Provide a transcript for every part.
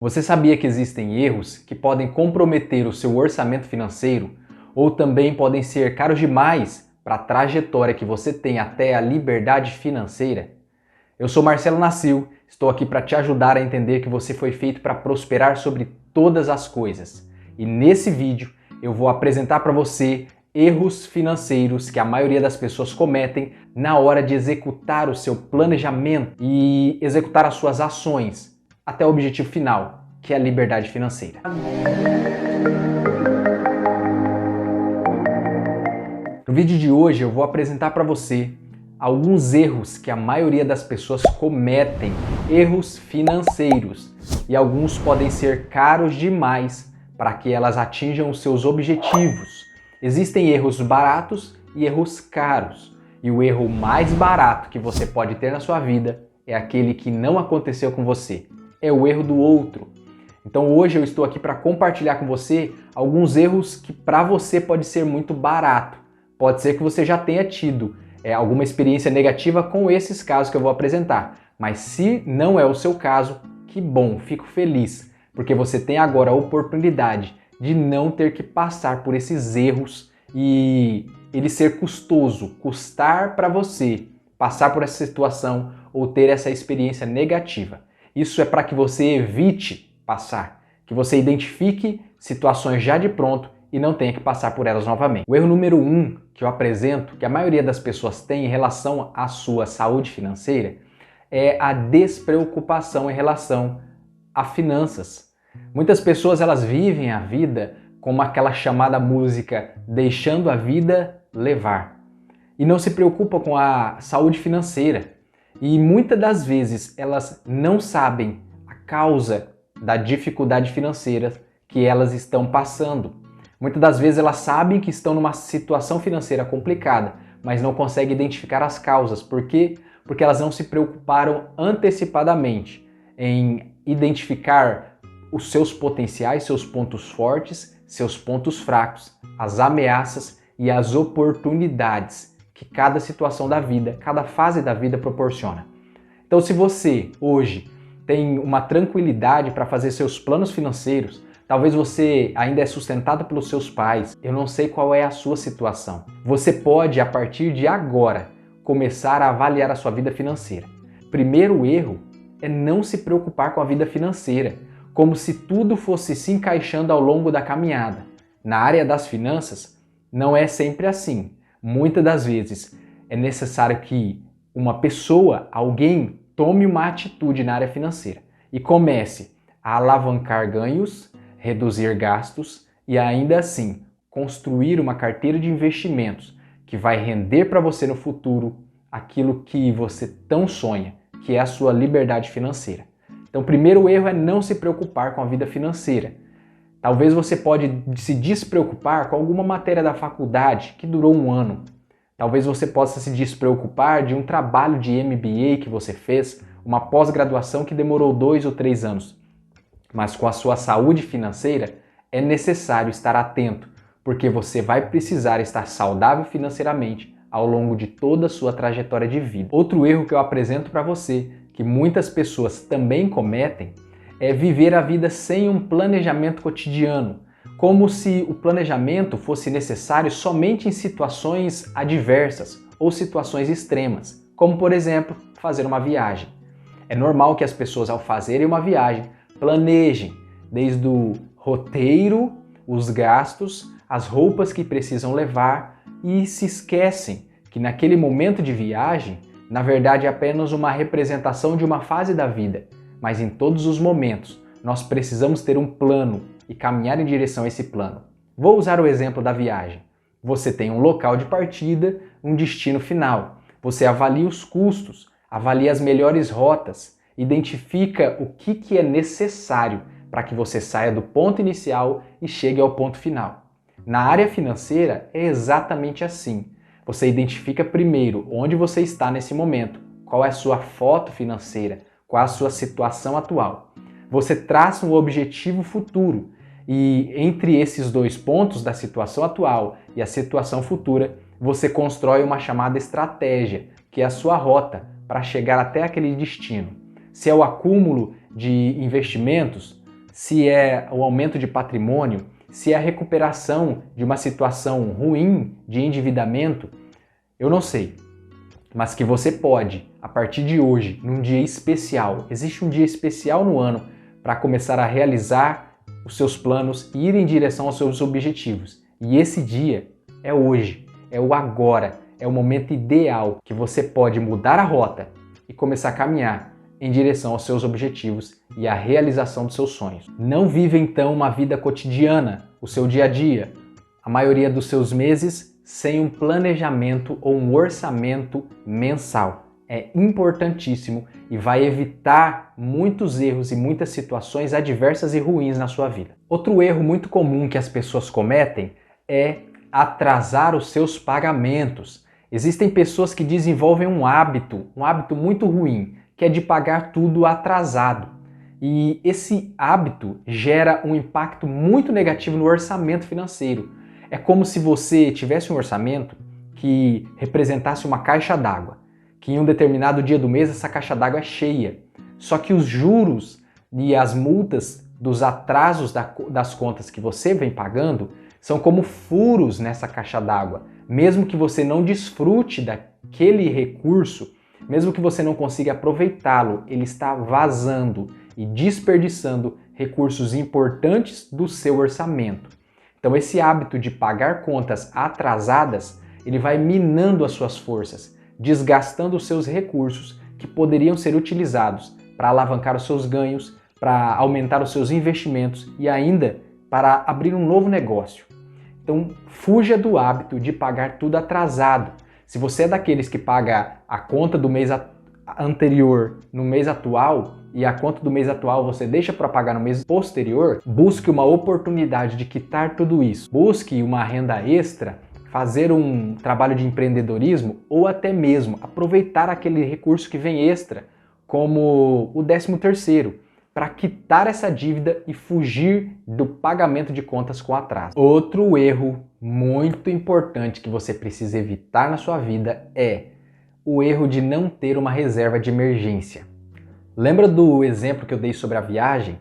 Você sabia que existem erros que podem comprometer o seu orçamento financeiro ou também podem ser caros demais para a trajetória que você tem até a liberdade financeira? Eu sou Marcelo Nassil, estou aqui para te ajudar a entender que você foi feito para prosperar sobre todas as coisas. E nesse vídeo eu vou apresentar para você erros financeiros que a maioria das pessoas cometem na hora de executar o seu planejamento e executar as suas ações até o objetivo final, que é a liberdade financeira. No vídeo de hoje eu vou apresentar para você alguns erros que a maioria das pessoas cometem, erros financeiros, e alguns podem ser caros demais para que elas atinjam os seus objetivos. Existem erros baratos e erros caros, e o erro mais barato que você pode ter na sua vida é aquele que não aconteceu com você. É o erro do outro. Então hoje eu estou aqui para compartilhar com você alguns erros que para você pode ser muito barato. Pode ser que você já tenha tido alguma experiência negativa com esses casos que eu vou apresentar. Mas se não é o seu caso, que bom, fico feliz, porque você tem agora a oportunidade de não ter que passar por esses erros e ele ser custoso, custar para você passar por essa situação ou ter essa experiência negativa. Isso é para que você evite passar, que você identifique situações já de pronto e não tenha que passar por elas novamente. O erro número 1 que eu apresento, que a maioria das pessoas tem em relação à sua saúde financeira, é a despreocupação em relação a finanças. Muitas pessoas elas vivem a vida como aquela chamada música deixando a vida levar e não se preocupam com a saúde financeira. E muitas das vezes elas não sabem a causa da dificuldade financeira que elas estão passando. Muitas das vezes elas sabem que estão numa situação financeira complicada, mas não conseguem identificar as causas. Por quê? Porque elas não se preocuparam antecipadamente em identificar os seus potenciais, seus pontos fortes, seus pontos fracos, as ameaças e as oportunidades que cada situação da vida, cada fase da vida proporciona. Então, se você hoje tem uma tranquilidade para fazer seus planos financeiros, talvez você ainda é sustentado pelos seus pais, eu não sei qual é a sua situação. Você pode, a partir de agora, começar a avaliar a sua vida financeira. Primeiro erro é não se preocupar com a vida financeira, como se tudo fosse se encaixando ao longo da caminhada. Na área das finanças, não é sempre assim. Muitas das vezes é necessário que uma pessoa, alguém, tome uma atitude na área financeira e comece a alavancar ganhos, reduzir gastos e ainda assim construir uma carteira de investimentos que vai render para você no futuro aquilo que você tão sonha, que é a sua liberdade financeira. Então, o primeiro erro é não se preocupar com a vida financeira. Talvez você pode se despreocupar com alguma matéria da faculdade que durou um ano. Talvez você possa se despreocupar de um trabalho de MBA que você fez, uma pós-graduação que demorou 2 ou 3 anos. Mas com a sua saúde financeira é necessário estar atento, porque você vai precisar estar saudável financeiramente ao longo de toda a sua trajetória de vida. Outro erro que eu apresento para você, que muitas pessoas também cometem, é viver a vida sem um planejamento cotidiano, como se o planejamento fosse necessário somente em situações adversas ou situações extremas, como por exemplo, fazer uma viagem. É normal que as pessoas ao fazerem uma viagem planejem desde o roteiro, os gastos, as roupas que precisam levar e se esquecem que naquele momento de viagem, na verdade é apenas uma representação de uma fase da vida. Mas em todos os momentos, nós precisamos ter um plano e caminhar em direção a esse plano. Vou usar o exemplo da viagem. Você tem um local de partida, um destino final. Você avalia os custos, avalia as melhores rotas, identifica o que é necessário para que você saia do ponto inicial e chegue ao ponto final. Na área financeira é exatamente assim. Você identifica primeiro onde você está nesse momento, qual é a sua foto financeira, qual a sua situação atual. Você traça um objetivo futuro e entre esses dois pontos da situação atual e a situação futura, você constrói uma chamada estratégia, que é a sua rota para chegar até aquele destino. Se é o acúmulo de investimentos, se é o aumento de patrimônio, se é a recuperação de uma situação ruim de endividamento, eu não sei. Mas que você pode, a partir de hoje, num dia especial, existe um dia especial no ano para começar a realizar os seus planos e ir em direção aos seus objetivos. E esse dia é hoje, é o agora, é o momento ideal que você pode mudar a rota e começar a caminhar em direção aos seus objetivos e à realização dos seus sonhos. Não viva então uma vida cotidiana, o seu dia a dia, a maioria dos seus meses sem um planejamento ou um orçamento mensal. É importantíssimo e vai evitar muitos erros e muitas situações adversas e ruins na sua vida. Outro erro muito comum que as pessoas cometem é atrasar os seus pagamentos. Existem pessoas que desenvolvem um hábito muito ruim, que é de pagar tudo atrasado. E esse hábito gera um impacto muito negativo no orçamento financeiro. É como se você tivesse um orçamento que representasse uma caixa d'água, que em um determinado dia do mês essa caixa d'água é cheia. Só que os juros e as multas dos atrasos das contas que você vem pagando são como furos nessa caixa d'água. Mesmo que você não desfrute daquele recurso, mesmo que você não consiga aproveitá-lo, ele está vazando e desperdiçando recursos importantes do seu orçamento. Então esse hábito de pagar contas atrasadas, ele vai minando as suas forças, desgastando os seus recursos que poderiam ser utilizados para alavancar os seus ganhos, para aumentar os seus investimentos e ainda para abrir um novo negócio. Então fuja do hábito de pagar tudo atrasado. Se você é daqueles que paga a conta do mês anterior no mês atual e a conta do mês atual você deixa para pagar no mês posterior, busque uma oportunidade de quitar tudo isso. Busque uma renda extra, fazer um trabalho de empreendedorismo ou até mesmo aproveitar aquele recurso que vem extra, como o 13º, para quitar essa dívida e fugir do pagamento de contas com atraso. Outro erro muito importante que você precisa evitar na sua vida é o erro de não ter uma reserva de emergência. Lembra do exemplo que eu dei sobre a viagem?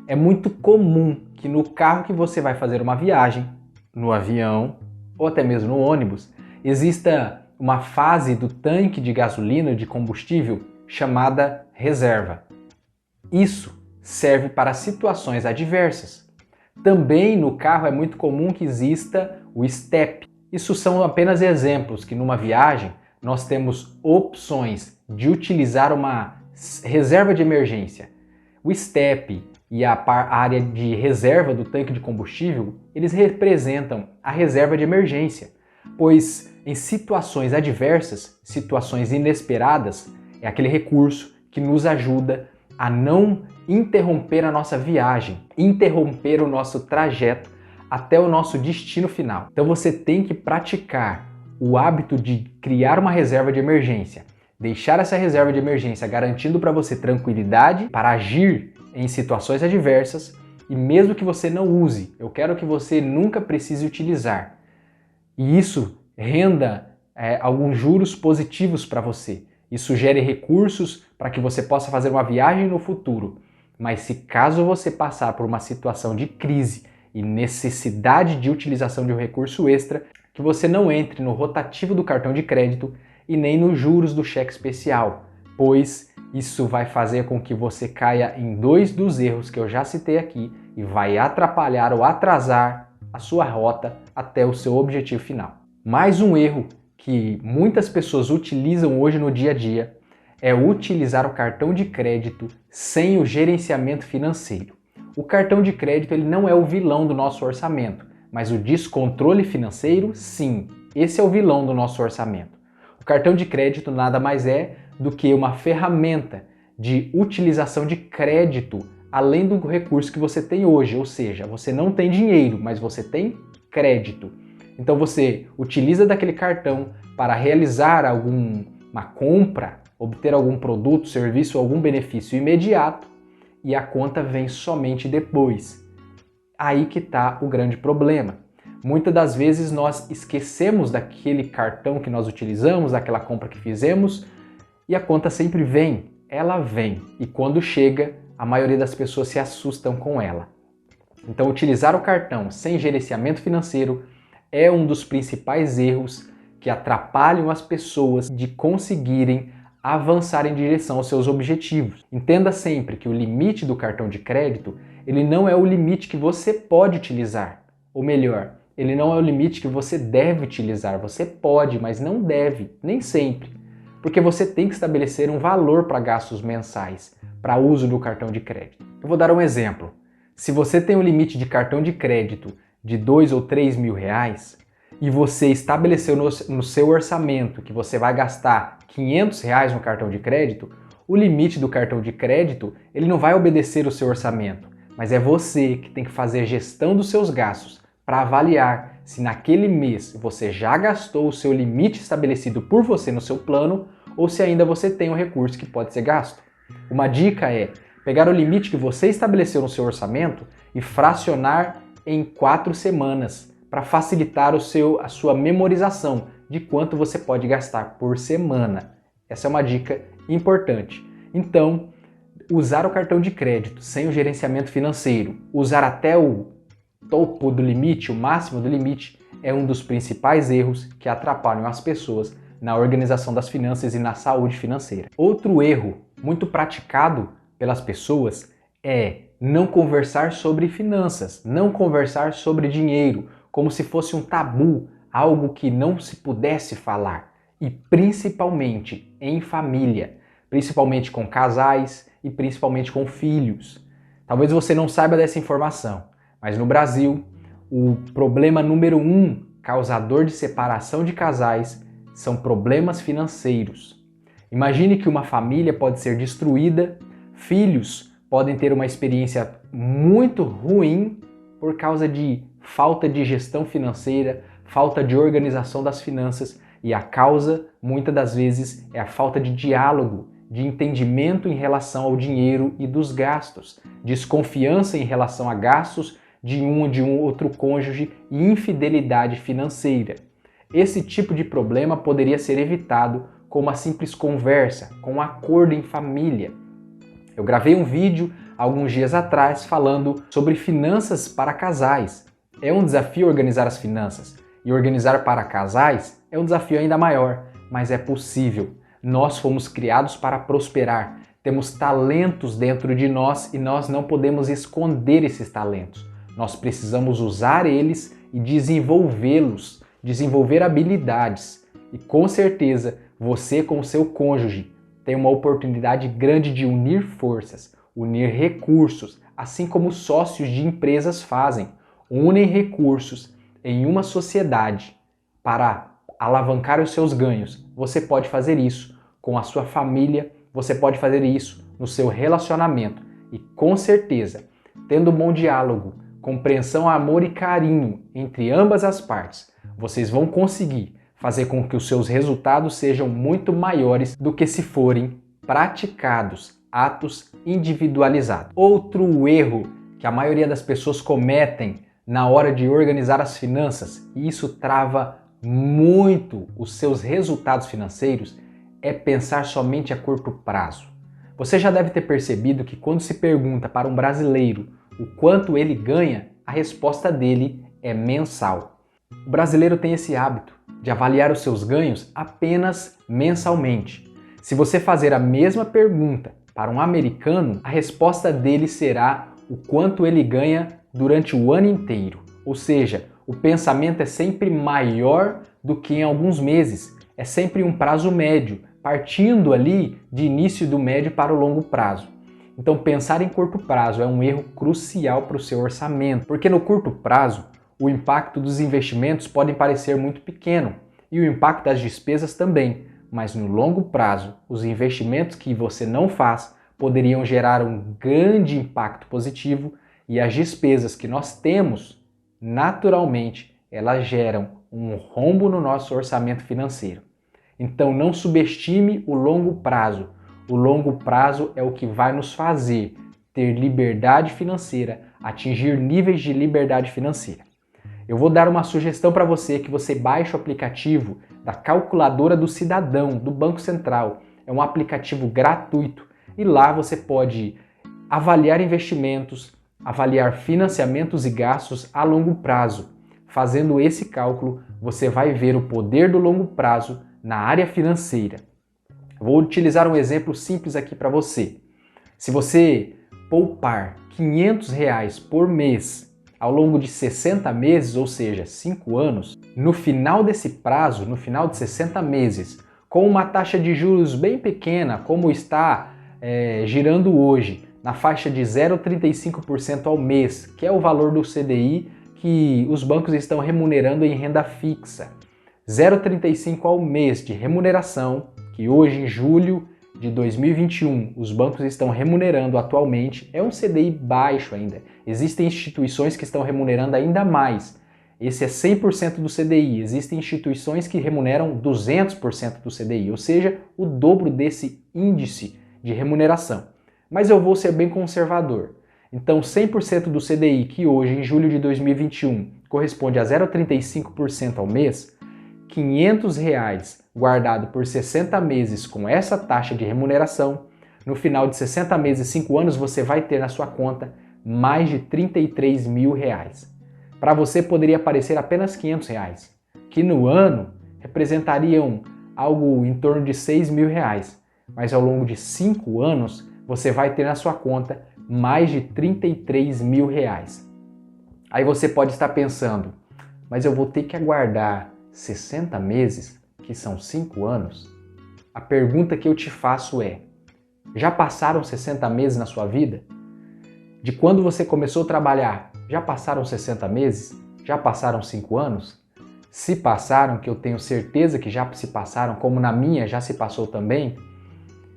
É muito comum que no carro que você vai fazer uma viagem, no avião ou até mesmo no ônibus, exista uma fase do tanque de gasolina, de combustível, chamada reserva. Isso serve para situações adversas. Também no carro é muito comum que exista o step. Isso são apenas exemplos que numa viagem nós temos opções de utilizar uma reserva de emergência. O step e a área de reserva do tanque de combustível, eles representam a reserva de emergência, pois em situações adversas, situações inesperadas, é aquele recurso que nos ajuda a não interromper a nossa viagem, interromper o nosso trajeto até o nosso destino final. Então você tem que praticar o hábito de criar uma reserva de emergência, deixar essa reserva de emergência garantindo para você tranquilidade para agir em situações adversas e mesmo que você não use, eu quero que você nunca precise utilizar. E isso renda alguns juros positivos para você. Isso gere recursos para que você possa fazer uma viagem no futuro. Mas se caso você passar por uma situação de crise e necessidade de utilização de um recurso extra, que você não entre no rotativo do cartão de crédito e nem nos juros do cheque especial, pois isso vai fazer com que você caia em dois dos erros que eu já citei aqui e vai atrapalhar ou atrasar a sua rota até o seu objetivo final. Mais um erro que muitas pessoas utilizam hoje no dia a dia é utilizar o cartão de crédito sem o gerenciamento financeiro. O cartão de crédito ele não é o vilão do nosso orçamento, mas o descontrole financeiro, sim, esse é o vilão do nosso orçamento. O cartão de crédito nada mais é do que uma ferramenta de utilização de crédito além do recurso que você tem hoje, ou seja, você não tem dinheiro, mas você tem crédito. Então você utiliza daquele cartão para realizar alguma compra, obter algum produto, serviço, algum benefício imediato e a conta vem somente depois. Aí que está o grande problema. Muitas das vezes nós esquecemos daquele cartão que nós utilizamos, daquela compra que fizemos e a conta sempre vem, ela vem e quando chega a maioria das pessoas se assustam com ela. Então, utilizar o cartão sem gerenciamento financeiro é um dos principais erros que atrapalham as pessoas de conseguirem avançar em direção aos seus objetivos. Entenda sempre que o limite do cartão de crédito, ele não é o limite que você pode utilizar. Ou melhor, ele não é o limite que você deve utilizar. Você pode, mas não deve, nem sempre. Porque você tem que estabelecer um valor para gastos mensais, para uso do cartão de crédito. Eu vou dar um exemplo. Se você tem um limite de cartão de crédito de 2 ou 3 mil reais e você estabeleceu no seu orçamento que você vai gastar 500 reais no cartão de crédito, o limite do cartão de crédito ele não vai obedecer o seu orçamento, mas é você que tem que fazer a gestão dos seus gastos para avaliar se naquele mês você já gastou o seu limite estabelecido por você no seu plano ou se ainda você tem um recurso que pode ser gasto. Uma dica é pegar o limite que você estabeleceu no seu orçamento e fracionar em 4 semanas para facilitar a sua memorização de quanto você pode gastar por semana. Essa é uma dica importante. Então, usar o cartão de crédito sem o gerenciamento financeiro, usar até o topo do limite, o máximo do limite, é um dos principais erros que atrapalham as pessoas na organização das finanças e na saúde financeira. Outro erro muito praticado pelas pessoas é não conversar sobre finanças, não conversar sobre dinheiro, como se fosse um tabu, algo que não se pudesse falar. E principalmente em família, principalmente com casais e principalmente com filhos. Talvez você não saiba dessa informação, mas no Brasil, o problema número 1 causador de separação de casais são problemas financeiros. Imagine que uma família pode ser destruída, filhos podem ter uma experiência muito ruim por causa de falta de gestão financeira, falta de organização das finanças e a causa, muitas das vezes, é a falta de diálogo, de entendimento em relação ao dinheiro e dos gastos, desconfiança em relação a gastos de um outro cônjuge e infidelidade financeira. Esse tipo de problema poderia ser evitado com uma simples conversa, com um acordo em família. Eu gravei um vídeo alguns dias atrás falando sobre finanças para casais. É um desafio organizar as finanças e organizar para casais é um desafio ainda maior, mas é possível. Nós fomos criados para prosperar, temos talentos dentro de nós e nós não podemos esconder esses talentos. Nós precisamos usar eles e desenvolvê-los, desenvolver habilidades. E com certeza, você com o seu cônjuge tem uma oportunidade grande de unir forças, unir recursos, assim como sócios de empresas fazem. Unem recursos em uma sociedade para alavancar os seus ganhos. Você pode fazer isso com a sua família, você pode fazer isso no seu relacionamento. E com certeza, tendo um bom diálogo, compreensão, amor e carinho entre ambas as partes, vocês vão conseguir fazer com que os seus resultados sejam muito maiores do que se forem praticados atos individualizados. Outro erro que a maioria das pessoas cometem na hora de organizar as finanças, e isso trava muito os seus resultados financeiros, é pensar somente a curto prazo. Você já deve ter percebido que quando se pergunta para um brasileiro o quanto ele ganha, a resposta dele é mensal. O brasileiro tem esse hábito de avaliar os seus ganhos apenas mensalmente. Se você fazer a mesma pergunta para um americano, a resposta dele será o quanto ele ganha durante o ano inteiro. Ou seja, o pensamento é sempre maior do que em alguns meses. É sempre um prazo médio, partindo ali de início do médio para o longo prazo. Então pensar em curto prazo é um erro crucial para o seu orçamento, porque no curto prazo o impacto dos investimentos pode parecer muito pequeno e o impacto das despesas também, mas no longo prazo os investimentos que você não faz poderiam gerar um grande impacto positivo e as despesas que nós temos, naturalmente, elas geram um rombo no nosso orçamento financeiro. Então não subestime o longo prazo. O longo prazo é o que vai nos fazer ter liberdade financeira, atingir níveis de liberdade financeira. Eu vou dar uma sugestão para você que você baixe o aplicativo da Calculadora do Cidadão, do Banco Central. É um aplicativo gratuito e lá você pode avaliar investimentos, avaliar financiamentos e gastos a longo prazo. Fazendo esse cálculo, você vai ver o poder do longo prazo na área financeira. Vou utilizar um exemplo simples aqui para você. Se você poupar R$ 500 por mês ao longo de 60 meses, ou seja, 5 anos, no final desse prazo, no final de 60 meses, com uma taxa de juros bem pequena, como está girando hoje, na faixa de 0,35% ao mês, que é o valor do CDI que os bancos estão remunerando em renda fixa. 0,35% ao mês de remuneração, que hoje em julho de 2021 os bancos estão remunerando atualmente, é um CDI baixo ainda. Existem instituições que estão remunerando ainda mais. Esse é 100% do CDI. Existem instituições que remuneram 200% do CDI, ou seja, o dobro desse índice de remuneração. Mas eu vou ser bem conservador. Então, 100% do CDI, que hoje, em julho de 2021, corresponde a 0,35% ao mês, R$ 500 guardado por 60 meses com essa taxa de remuneração, no final de 60 meses, 5 anos, você vai ter na sua conta mais de R$ 33 mil. Para você poderia parecer apenas R$ 500, que no ano representariam algo em torno de R$ 6 mil, mas ao longo de 5 anos você vai ter na sua conta mais de R$ 33 mil. Aí você pode estar pensando, mas eu vou ter que aguardar 60 meses, que são 5 anos? A pergunta que eu te faço é, já passaram 60 meses na sua vida? De quando você começou a trabalhar, já passaram 60 meses? Já passaram 5 anos? Se passaram, que eu tenho certeza que já se passaram, como na minha já se passou também,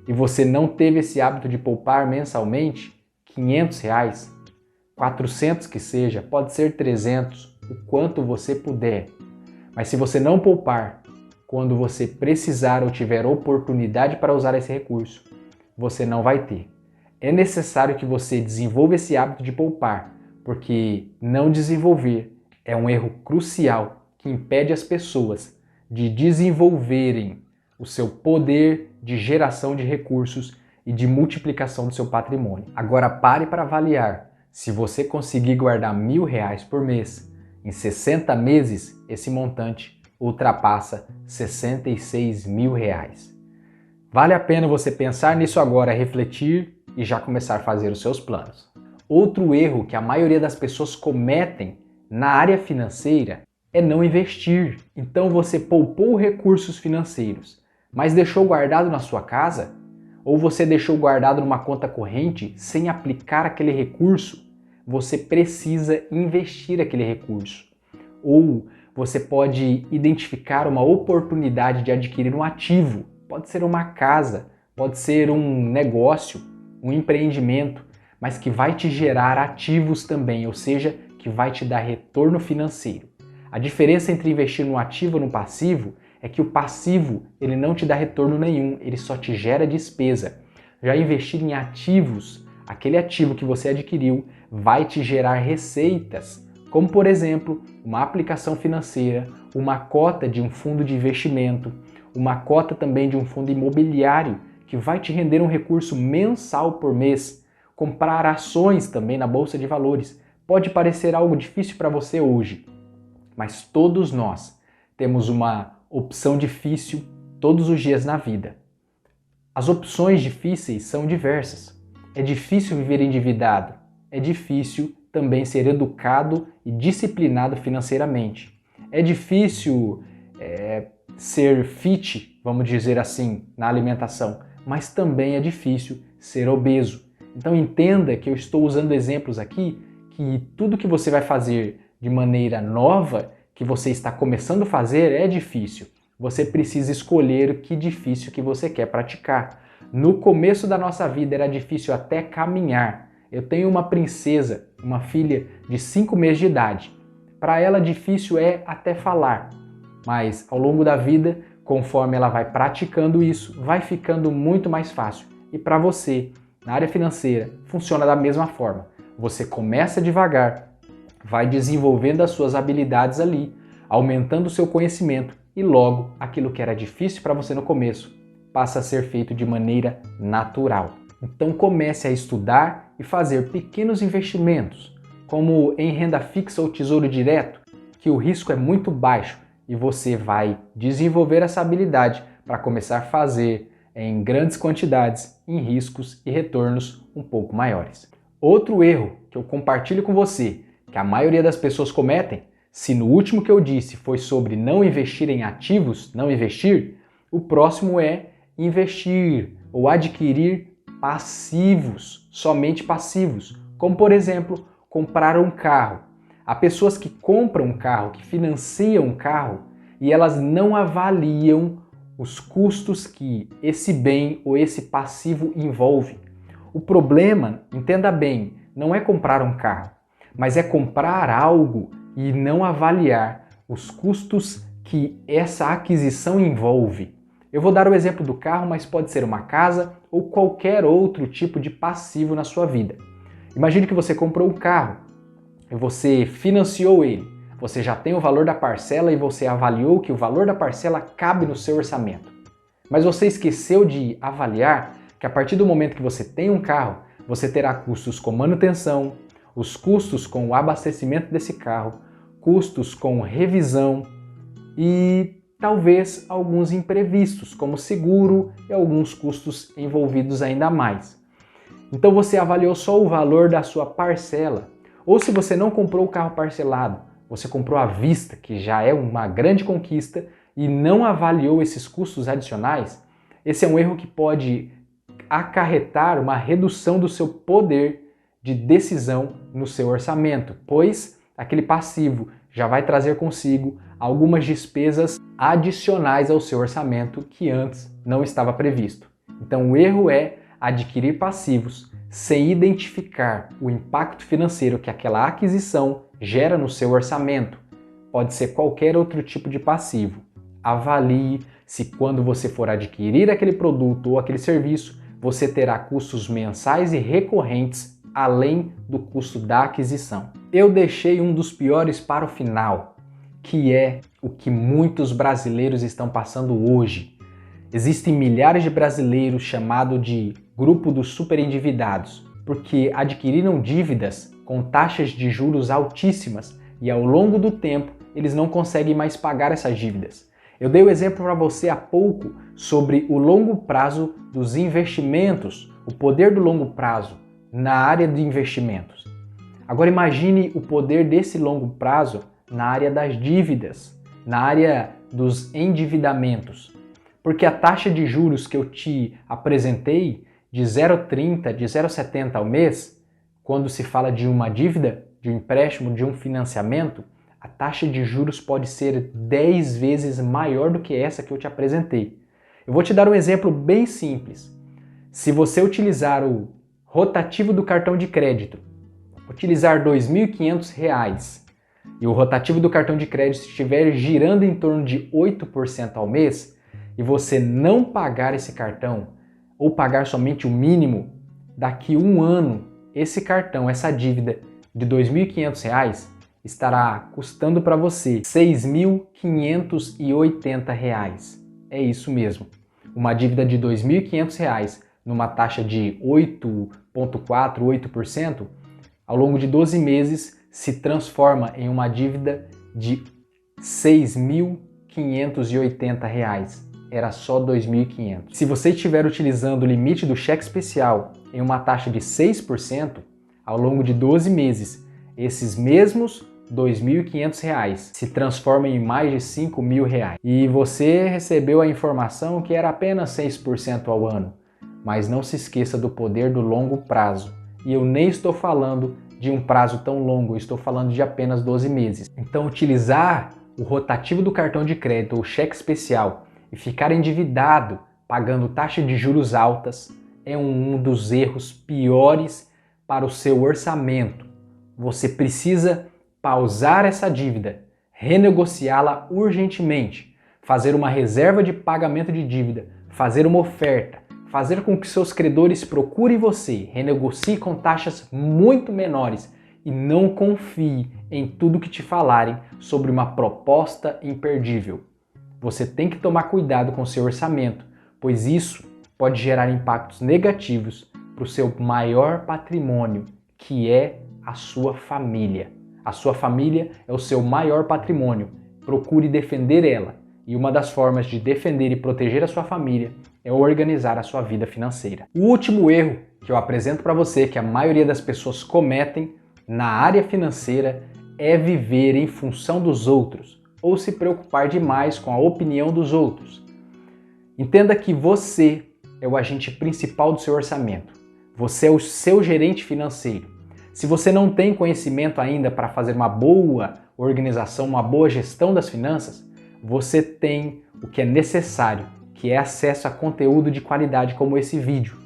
e você não teve esse hábito de poupar mensalmente, R$ 500, 400 que seja, pode ser 300, o quanto você puder. Mas se você não poupar, quando você precisar ou tiver oportunidade para usar esse recurso, você não vai ter. É necessário que você desenvolva esse hábito de poupar, porque não desenvolver é um erro crucial que impede as pessoas de desenvolverem o seu poder de geração de recursos e de multiplicação do seu patrimônio. Agora pare para avaliar. Se você conseguir guardar R$ 1.000 por mês, em 60 meses esse montante ultrapassa R$ 66 mil. Vale a pena você pensar nisso agora, refletir e já começar a fazer os seus planos. Outro erro que a maioria das pessoas cometem na área financeira é não investir. Então você poupou recursos financeiros, mas deixou guardado na sua casa? Ou você deixou guardado numa conta corrente sem aplicar aquele recurso? Você precisa investir aquele recurso. Ou você pode identificar uma oportunidade de adquirir um ativo. Pode ser uma casa, pode ser um negócio, um empreendimento, mas que vai te gerar ativos também, ou seja, que vai te dar retorno financeiro. A diferença entre investir no ativo e no passivo é que o passivo ele não te dá retorno nenhum, ele só te gera despesa. Já investir em ativos, aquele ativo que você adquiriu vai te gerar receitas, como por exemplo, uma aplicação financeira, uma cota de um fundo de investimento, uma cota também de um fundo imobiliário que vai te render um recurso mensal por mês. Comprar ações também na Bolsa de Valores. Pode parecer algo difícil para você hoje, mas todos nós temos uma opção difícil todos os dias na vida. As opções difíceis são diversas. É difícil viver endividado. É difícil também ser educado e disciplinado financeiramente. É difícil ser fit, vamos dizer assim, na alimentação, mas também é difícil ser obeso. Então entenda que eu estou usando exemplos aqui que tudo que você vai fazer de maneira nova, que você está começando a fazer, é difícil. Você precisa escolher o que difícil que você quer praticar. No começo da nossa vida era difícil até caminhar. Eu tenho uma princesa, uma filha de 5 meses de idade. Para ela difícil é até falar, mas ao longo da vida, conforme ela vai praticando isso, vai ficando muito mais fácil. E para você, na área financeira, funciona da mesma forma. Você começa devagar, vai desenvolvendo as suas habilidades ali, aumentando o seu conhecimento e logo aquilo que era difícil para você no começo passa a ser feito de maneira natural. Então comece a estudar e fazer pequenos investimentos, como em renda fixa ou tesouro direto, que o risco é muito baixo e você vai desenvolver essa habilidade para começar a fazer em grandes quantidades, em riscos e retornos um pouco maiores. Outro erro que eu compartilho com você, que a maioria das pessoas cometem, se no último que eu disse foi sobre não investir em ativos, não investir, o próximo é investir ou adquirir passivos, somente passivos, como por exemplo, comprar um carro. Há pessoas que compram um carro, que financiam um carro e elas não avaliam os custos que esse bem ou esse passivo envolve. O problema, entenda bem, não é comprar um carro, mas é comprar algo e não avaliar os custos que essa aquisição envolve. Eu vou dar o exemplo do carro, mas pode ser uma casa ou qualquer outro tipo de passivo na sua vida. Imagine que você comprou um carro e você financiou ele. Você já tem o valor da parcela e você avaliou que o valor da parcela cabe no seu orçamento. Mas você esqueceu de avaliar que a partir do momento que você tem um carro, você terá custos com manutenção, os custos com o abastecimento desse carro, custos com revisão e talvez alguns imprevistos, como seguro e alguns custos envolvidos ainda mais. Então você avaliou só o valor da sua parcela. Ou se você não comprou o carro parcelado, você comprou à vista, que já é uma grande conquista, e não avaliou esses custos adicionais, esse é um erro que pode acarretar uma redução do seu poder de decisão no seu orçamento, pois aquele passivo já vai trazer consigo algumas despesas adicionais ao seu orçamento que antes não estava previsto. Então o erro é adquirir passivos sem identificar o impacto financeiro que aquela aquisição gera no seu orçamento. Pode ser qualquer outro tipo de passivo. Avalie se quando você for adquirir aquele produto ou aquele serviço, você terá custos mensais e recorrentes além do custo da aquisição. Eu deixei um dos piores para o final, que é o que muitos brasileiros estão passando hoje. Existem milhares de brasileiros chamados de grupo dos superendividados, porque adquiriram dívidas com taxas de juros altíssimas e ao longo do tempo eles não conseguem mais pagar essas dívidas. Eu dei o exemplo para você há pouco sobre o longo prazo dos investimentos, o poder do longo prazo na área de investimentos. Agora imagine o poder desse longo prazo na área das dívidas, na área dos endividamentos. Porque a taxa de juros que eu te apresentei de 0,30, de 0,70 ao mês, quando se fala de uma dívida, de um empréstimo, de um financiamento, a taxa de juros pode ser 10 vezes maior do que essa que eu te apresentei. Eu vou te dar um exemplo bem simples. Se você utilizar o rotativo do cartão de crédito, utilizar R$ 2.500 e o rotativo do cartão de crédito estiver girando em torno de 8% ao mês e você não pagar esse cartão ou pagar somente o mínimo, daqui a um ano esse cartão, essa dívida de R$ 2.500 estará custando para você R$ 6.580. É isso mesmo. Uma dívida de R$ 2.500 numa taxa de 8,4%, 8%, ao longo de 12 meses se transforma em uma dívida de R$ 6.580. Era só R$ 2.500. Se você estiver utilizando o limite do cheque especial em uma taxa de 6%, ao longo de 12 meses, esses mesmos R$ 2.500 se transformam em mais de R$ 5.000. E você recebeu a informação que era apenas 6% ao ano. Mas não se esqueça do poder do longo prazo. E eu nem estou falando de um prazo tão longo, eu estou falando de apenas 12 meses. Então utilizar o rotativo do cartão de crédito ou cheque especial e ficar endividado pagando taxa de juros altas é um dos erros piores para o seu orçamento. Você precisa pausar essa dívida, renegociá-la urgentemente, fazer uma reserva de pagamento de dívida, fazer uma oferta, fazer com que seus credores procurem você, renegocie com taxas muito menores e não confie em tudo que te falarem sobre uma proposta imperdível. Você tem que tomar cuidado com seu orçamento, pois isso pode gerar impactos negativos para o seu maior patrimônio, que é a sua família. A sua família é o seu maior patrimônio. Procure defender ela. E uma das formas de defender e proteger a sua família é organizar a sua vida financeira. O último erro que eu apresento para você, que a maioria das pessoas cometem na área financeira, é viver em função dos outros ou se preocupar demais com a opinião dos outros. Entenda que você é o agente principal do seu orçamento. Você é o seu gerente financeiro. Se você não tem conhecimento ainda para fazer uma boa organização, uma boa gestão das finanças, você tem o que é necessário, que é acesso a conteúdo de qualidade como esse vídeo.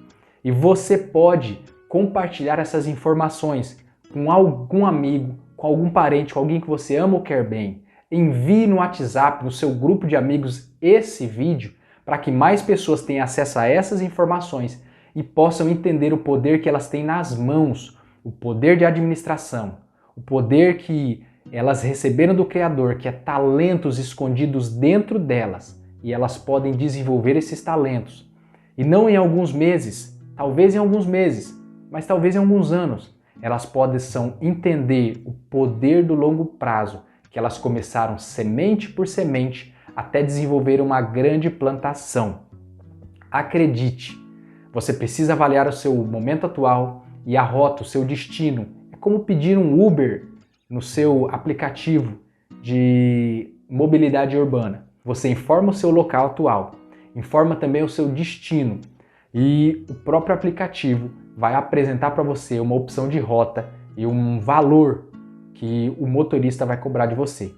E você pode compartilhar essas informações com algum amigo, com algum parente, com alguém que você ama ou quer bem. Envie no WhatsApp, no seu grupo de amigos, esse vídeo para que mais pessoas tenham acesso a essas informações e possam entender o poder que elas têm nas mãos, o poder de administração, o poder que elas receberam do Criador, que é talentos escondidos dentro delas, e elas podem desenvolver esses talentos. E não em alguns meses, talvez em alguns meses, mas talvez em alguns anos, elas possam entender o poder do longo prazo, que elas começaram semente por semente até desenvolver uma grande plantação. Acredite, você precisa avaliar o seu momento atual e a rota, o seu destino. É como pedir um Uber no seu aplicativo de mobilidade urbana. Você informa o seu local atual, informa também o seu destino e o próprio aplicativo vai apresentar para você uma opção de rota e um valor que o motorista vai cobrar de você.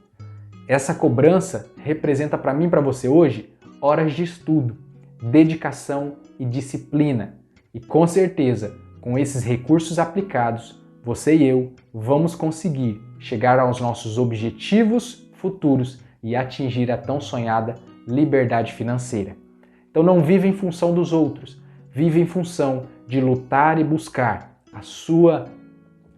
Essa cobrança representa para mim e para você hoje horas de estudo, dedicação e disciplina. E com certeza, com esses recursos aplicados, você e eu vamos conseguir chegar aos nossos objetivos futuros e atingir a tão sonhada liberdade financeira. Então não viva em função dos outros, vive em função de lutar e buscar a sua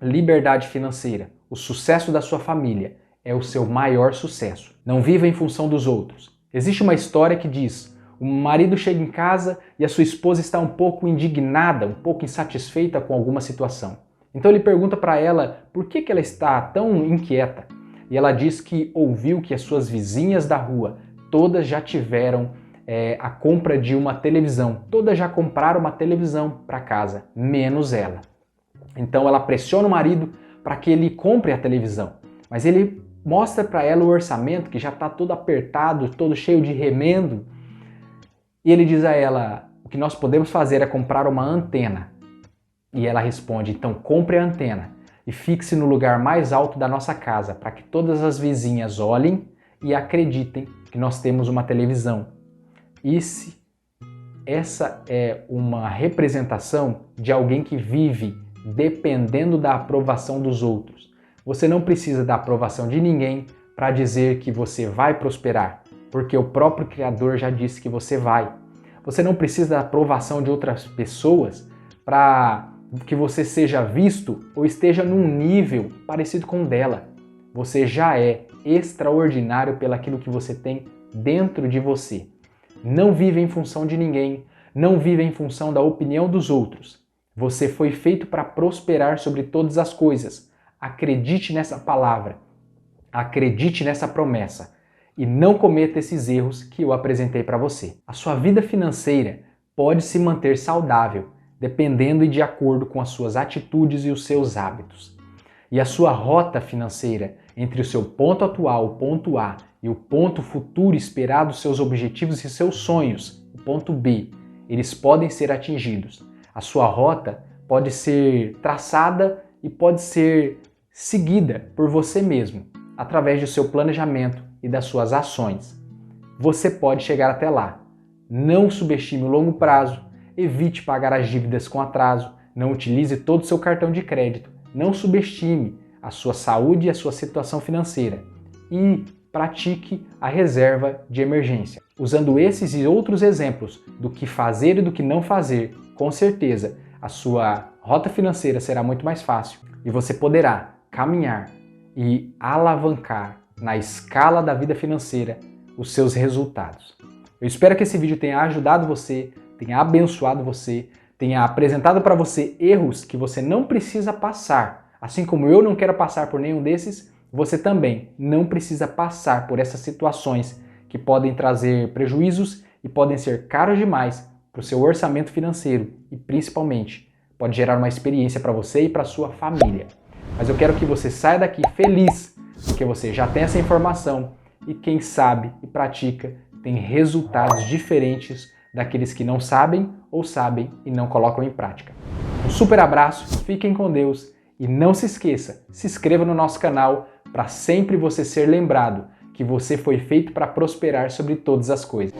liberdade financeira. O sucesso da sua família é o seu maior sucesso. Não viva em função dos outros. Existe uma história que diz: o marido chega em casa e a sua esposa está um pouco indignada, um pouco insatisfeita com alguma situação. Então ele pergunta para ela por que ela está tão inquieta. E ela diz que ouviu que as suas vizinhas da rua todas já tiveram a compra de uma televisão. Todas já compraram uma televisão para casa, menos ela. Então ela pressiona o marido para que ele compre a televisão. Mas ele mostra para ela o orçamento que já está todo apertado, todo cheio de remendo. E ele diz a ela: o que nós podemos fazer é comprar uma antena. E ela responde: então compre a antena e fixe no lugar mais alto da nossa casa para que todas as vizinhas olhem e acreditem que nós temos uma televisão. Essa é uma representação de alguém que vive dependendo da aprovação dos outros. Você não precisa da aprovação de ninguém para dizer que você vai prosperar, porque o próprio Criador já disse que você vai. Você não precisa da aprovação de outras pessoas para que você seja visto ou esteja num nível parecido com o dela. Você já é extraordinário pelaquilo que você tem dentro de você. Não vive em função de ninguém, não vive em função da opinião dos outros. Você foi feito para prosperar sobre todas as coisas. Acredite nessa palavra, acredite nessa promessa e não cometa esses erros que eu apresentei para você. A sua vida financeira pode se manter saudável dependendo e de acordo com as suas atitudes e os seus hábitos. E a sua rota financeira entre o seu ponto atual, o ponto A, e o ponto futuro esperado, seus objetivos e seus sonhos, o ponto B, eles podem ser atingidos. A sua rota pode ser traçada e pode ser seguida por você mesmo, através do seu planejamento e das suas ações. Você pode chegar até lá. Não subestime o longo prazo, evite pagar as dívidas com atraso, não utilize todo o seu cartão de crédito, não subestime a sua saúde e a sua situação financeira e pratique a reserva de emergência. Usando esses e outros exemplos do que fazer e do que não fazer, com certeza a sua rota financeira será muito mais fácil e você poderá caminhar e alavancar na escala da vida financeira os seus resultados. Eu espero que esse vídeo tenha ajudado você, tenha abençoado você. tenha apresentado para você erros que você não precisa passar. Assim como eu não quero passar por nenhum desses, você também não precisa passar por essas situações que podem trazer prejuízos e podem ser caros demais para o seu orçamento financeiro e, principalmente, pode gerar uma experiência para você e para sua família. Mas eu quero que você saia daqui feliz, porque você já tem essa informação e quem sabe e pratica tem resultados diferentes daqueles que não sabem ou sabem e não colocam em prática. Um super abraço, fiquem com Deus e não se esqueça, se inscreva no nosso canal para sempre você ser lembrado que você foi feito para prosperar sobre todas as coisas.